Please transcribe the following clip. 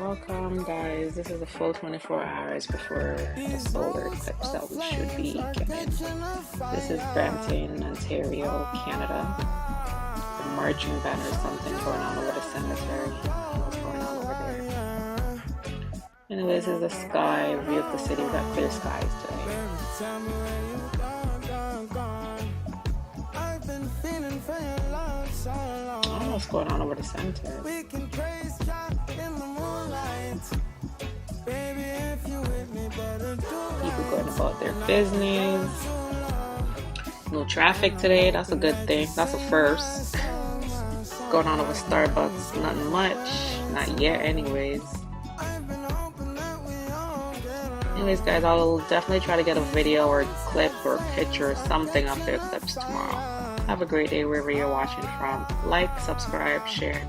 Welcome, guys. This is a full 24 hours before the solar eclipse that we should be getting. This is Brampton, Ontario, Canada. The marching band or something going on over the cemetery. What's going on over there? Anyways, this is the sky view of the city. We got clear skies today. I don't know what's going on over the cemetery. People going about their business. No traffic today. That's a good thing. That's a first. Going on over Starbucks. Nothing much. Not yet, anyways. Anyways, guys, I'll definitely try to get a video or a clip or a picture or something of the eclipse tomorrow. Have a great day wherever you're watching from. Like, subscribe, share.